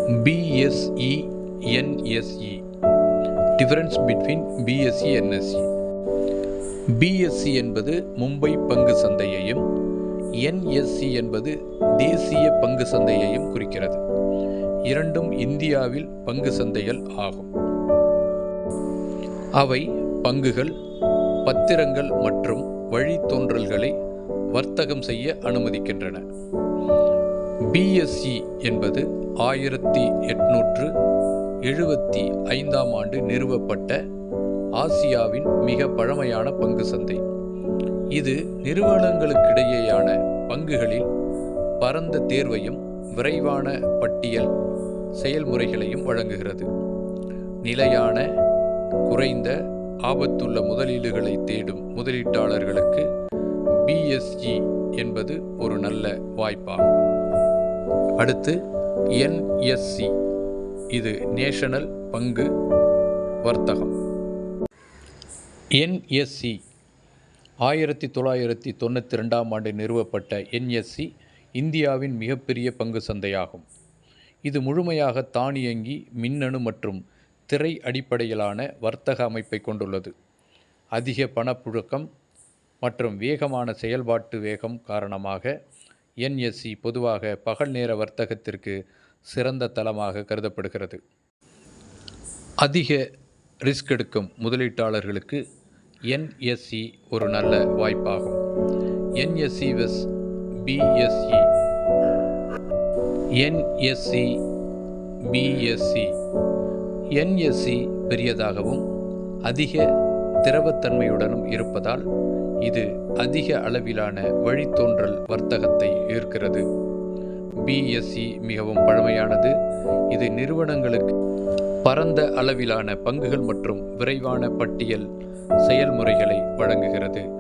BSE, NSE. Difference between BSE and NSE. BSE என்பது மும்பை பங்கு சந்தையையும் NSE என்பது தேசிய பங்கு சந்தையையும் குறிக்கிறது. இரண்டும் இந்தியாவில் பங்கு சந்தைகள் ஆகும். அவை பங்குகள், பத்திரங்கள் மற்றும் வழித்தோன்றல்களை வர்த்தகம் செய்ய அனுமதிக்கின்றன. BSE என்பது 1875ஆம் ஆண்டு நிறுவப்பட்ட ஆசியாவின் மிக பழமையான பங்கு சந்தை. இது நிறுவனங்களுக்கிடையேயான பங்குகளில் பரந்த தேர்வையும் விரைவான பட்டியல் செயல்முறைகளையும் வழங்குகிறது. நிலையான, குறைந்த ஆபத்துள்ள முதலீடுகளை தேடும் முதலீட்டாளர்களுக்கு BSE என்பது ஒரு நல்ல வாய்ப்பாகும். அடுத்து NSE. இது நேஷனல் பங்கு வர்த்தகம். NSE 1992ஆம் ஆண்டு நிறுவப்பட்ட NSE இந்தியாவின் மிகப்பெரிய பங்கு சந்தையாகும். இது முழுமையாக தானியங்கி, மின்னணு மற்றும் திரை அடிப்படையிலான வர்த்தக அமைப்பை கொண்டுள்ளது. அதிக பணப்புழக்கம் மற்றும் வேகமான செயல்பாட்டு வேகம் காரணமாக NSE பொதுவாக பகல் நேர வர்த்தகத்திற்கு சிறந்த தளமாக கருதப்படுகிறது. அதிக ரிஸ்க் எடுக்கும் முதலீட்டாளர்களுக்கு NSE ஒரு நல்ல வாய்ப்பாகும். NSE vs BSE. NSE BSE. NSE பெரியதாகவும் அதிக திரவத்தன்மையுடனும் இருப்பதால் இது அதிக அளவிலான வழித்தோன்றல் வர்த்தகத்தை ஈர்க்கிறது. BSE மிகவும் பழமையானது. இது நிறுவனங்களுக்கு பரந்த அளவிலான பங்குகள் மற்றும் விரைவான பட்டியல் செயல்முறைகளை வழங்குகிறது.